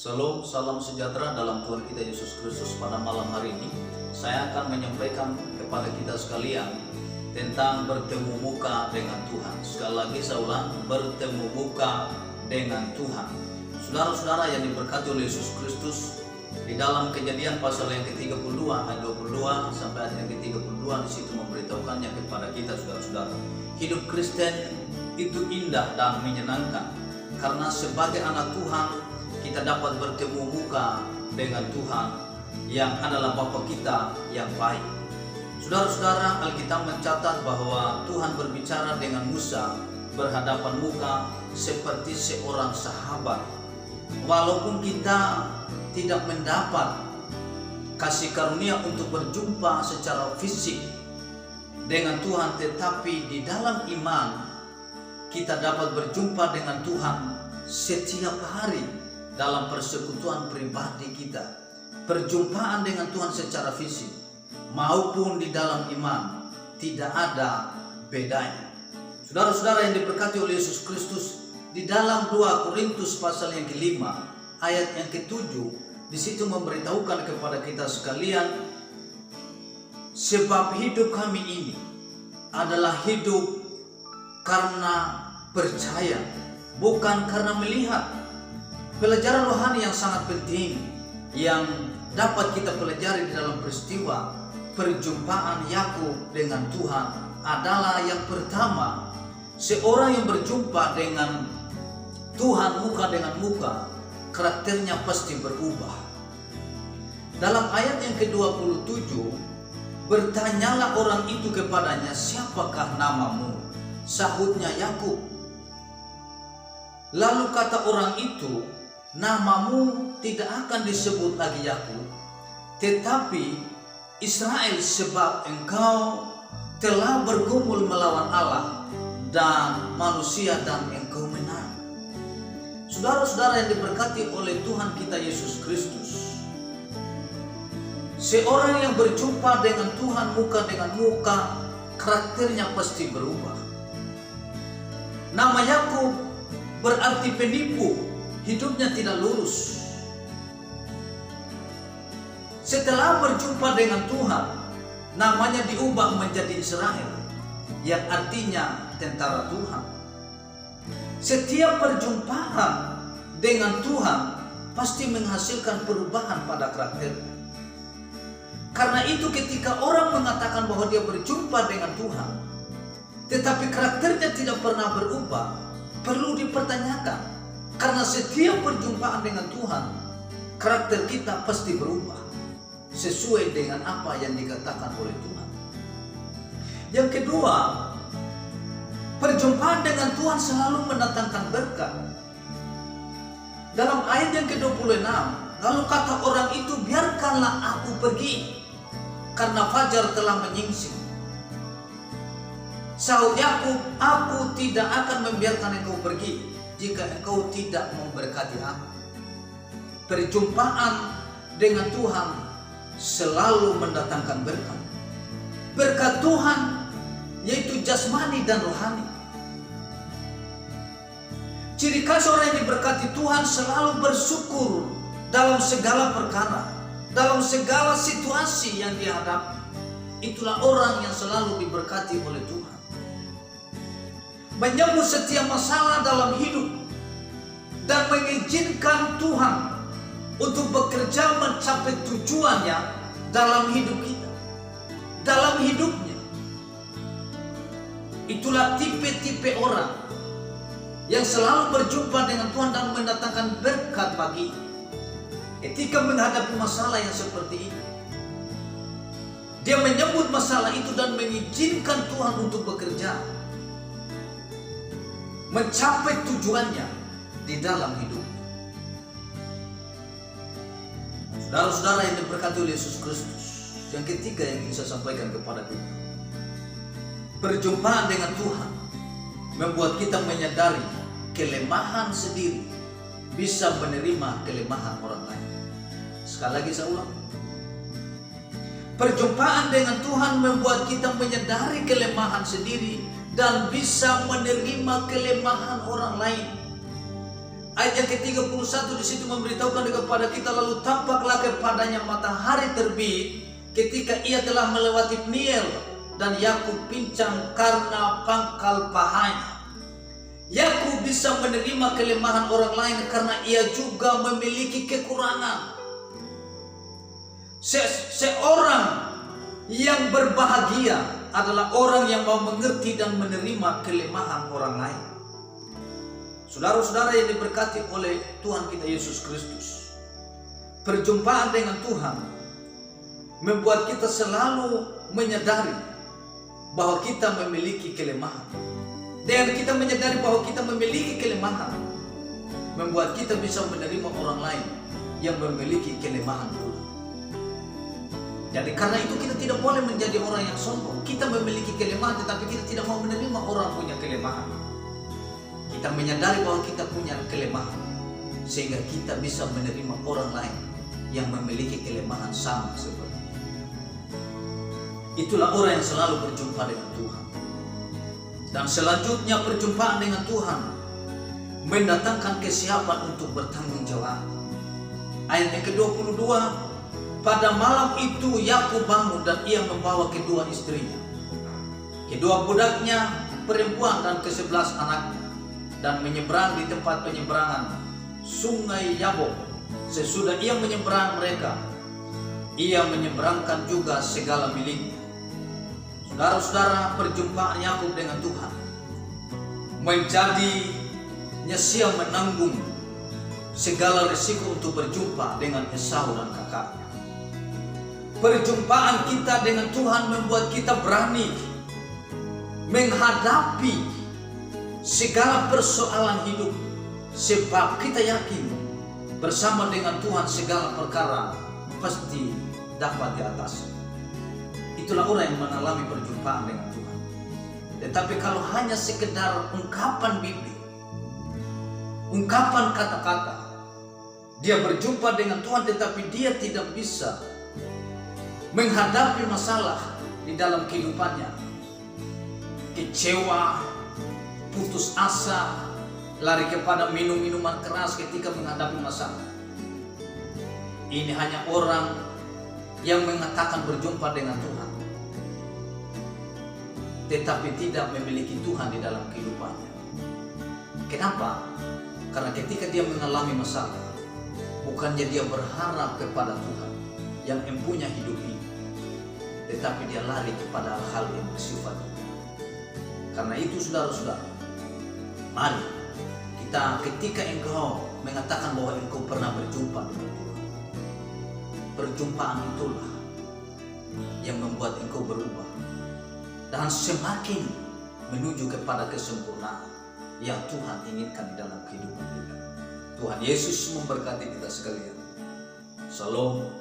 Shalom, salam sejahtera dalam Tuhan kita Yesus Kristus. Pada malam hari ini saya akan menyampaikan kepada kita sekalian tentang bertemu muka dengan Tuhan. Sekali lagi saya ulang, bertemu muka dengan Tuhan. Saudara-saudara yang diberkati oleh Yesus Kristus, di dalam Kejadian pasal yang ke-32 ayat 22 sampai ayat yang ke-32 di situ memberitahukannya kepada kita saudara-saudara. Hidup Kristen itu indah dan menyenangkan karena sebagai anak Tuhan kita dapat bertemu muka dengan Tuhan yang adalah Bapa kita yang baik. Saudara-saudara, Alkitab mencatat bahwa Tuhan berbicara dengan Musa berhadapan muka seperti seorang sahabat. Walaupun kita tidak mendapat kasih karunia untuk berjumpa secara fisik dengan Tuhan, tetapi di dalam iman kita dapat berjumpa dengan Tuhan setiap hari dalam persekutuan pribadi kita. Perjumpaan dengan Tuhan secara fisik maupun di dalam iman tidak ada bedanya. Saudara-saudara yang diberkati oleh Yesus Kristus, di dalam 2 Korintus pasal yang ke-5 ayat yang ke-7 di situ memberitahukan kepada kita sekalian, sebab hidup kami ini adalah hidup karena percaya, bukan karena melihat. Pelajaran rohani yang sangat penting yang dapat kita pelajari di dalam peristiwa perjumpaan Yakub dengan Tuhan adalah yang pertama, seorang yang berjumpa dengan Tuhan muka dengan muka, karakternya pasti berubah. Dalam ayat yang ke-27, bertanyalah orang itu kepadanya, siapakah namamu? Sahutnya Yakub. Lalu kata orang itu, namamu tidak akan disebut lagi Yakub, tetapi Israel, sebab engkau telah bergumul melawan Allah dan manusia dan engkau menang. Saudara-saudara yang diberkati oleh Tuhan kita Yesus Kristus, seorang yang berjumpa dengan Tuhan muka dengan muka, karakternya pasti berubah. Nama Yakub berarti penipu, hidupnya tidak lurus. Setelah berjumpa dengan Tuhan, namanya diubah menjadi Israel, yang artinya tentara Tuhan. Setiap perjumpaan dengan Tuhan pasti menghasilkan perubahan pada karakter. Karena itu ketika orang mengatakan bahwa dia berjumpa dengan Tuhan, tetapi karakternya tidak pernah berubah, perlu dipertanyakan. Karena setiap perjumpaan dengan Tuhan, karakter kita pasti berubah sesuai dengan apa yang dikatakan oleh Tuhan. Yang kedua, perjumpaan dengan Tuhan selalu mendatangkan berkat. Dalam ayat yang ke-26, lalu kata orang itu, biarkanlah aku pergi, karena fajar telah menyingsing. Sahut Yakub, aku tidak akan membiarkan engkau pergi jika engkau tidak memberkati aku. Perjumpaan dengan Tuhan selalu mendatangkan berkat. Berkat Tuhan yaitu jasmani dan rohani. Ciri khas orang yang diberkati Tuhan selalu bersyukur dalam segala perkara, dalam segala situasi yang dihadapi. Itulah orang yang selalu diberkati oleh Tuhan. Menyambut setiap masalah dalam hidup dan mengizinkan Tuhan untuk bekerja mencapai tujuannya dalam hidup kita, dalam hidupnya. Itulah tipe-tipe orang yang selalu berjumpa dengan Tuhan dan mendatangkan berkat bagi ketika menghadapi masalah yang seperti ini. Dia menyambut masalah itu dan mengizinkan Tuhan untuk bekerja mencapai tujuannya di dalam hidup. Saudara-saudara yang diberkati oleh Yesus Kristus, yang ketiga yang ingin saya sampaikan kepada kita, perjumpaan dengan Tuhan membuat kita menyadari kelemahan sendiri bisa menerima kelemahan orang lain. Sekali lagi saya ulang, perjumpaan dengan Tuhan membuat kita menyadari kelemahan sendiri dan bisa menerima kelemahan orang lain. Ayat yang ke-31 di situ memberitahukan kepada kita, lalu tampaklah kepadanya matahari terbit ketika ia telah melewati Peniel, dan Yakub pincang karena pangkal pahanya. Yakub bisa menerima kelemahan orang lain karena ia juga memiliki kekurangan. Seorang yang berbahagia adalah orang yang mau mengerti dan menerima kelemahan orang lain. Saudara-saudara yang diberkati oleh Tuhan kita Yesus Kristus, perjumpaan dengan Tuhan membuat kita selalu menyadari bahwa kita memiliki kelemahan. Dan kita menyadari bahwa kita memiliki kelemahan membuat kita bisa menerima orang lain yang memiliki kelemahan pula. Jadi karena itu kita tidak boleh menjadi orang yang sombong. Kita memiliki kelemahan tetapi kita tidak mau menerima orang punya kelemahan. Kita menyadari bahwa kita punya kelemahan sehingga kita bisa menerima orang lain yang memiliki kelemahan sama seperti kita. Itulah orang yang selalu berjumpa dengan Tuhan. Dan selanjutnya perjumpaan dengan Tuhan mendatangkan kesiapan untuk bertanggung jawab. Ayat yang ke-22, pada malam itu Yakub bangun dan ia membawa kedua istrinya, kedua budaknya perempuan dan ke-11 anaknya, dan menyeberang di tempat penyeberangan sungai Yabok. Sesudah ia menyeberang mereka, ia menyeberangkan juga segala miliknya. Saudara-saudara, perjumpaan Yakub dengan Tuhan menjadinya sia menanggung segala risiko untuk berjumpa dengan Esau dan kakaknya. Perjumpaan kita dengan Tuhan membuat kita berani menghadapi segala persoalan hidup, sebab kita yakin bersama dengan Tuhan segala perkara pasti dapat diatasi. Itulah orang yang mengalami perjumpaan dengan Tuhan. Tetapi kalau hanya sekedar ungkapan Bibli, ungkapan kata-kata, dia berjumpa dengan Tuhan tetapi dia tidak bisa menghadapi masalah di dalam kehidupannya, kecewa, putus asa, lari kepada minum-minuman keras ketika menghadapi masalah. Ini hanya orang yang mengatakan berjumpa dengan Tuhan tetapi tidak memiliki Tuhan di dalam kehidupannya. Kenapa? Karena ketika dia mengalami masalah, bukannya dia berharap kepada Tuhan yang mempunyai hidup ini, tetapi dia lari kepada hal yang bersifat itu. Karena itu saudara-saudara, mari kita ketika engkau mengatakan bahwa engkau pernah berjumpa dengan Tuhan, perjumpaan itulah yang membuat engkau berubah dan semakin menuju kepada kesempurnaan yang Tuhan inginkan di dalam kehidupan kita. Tuhan Yesus memberkati kita sekalian. Shalom.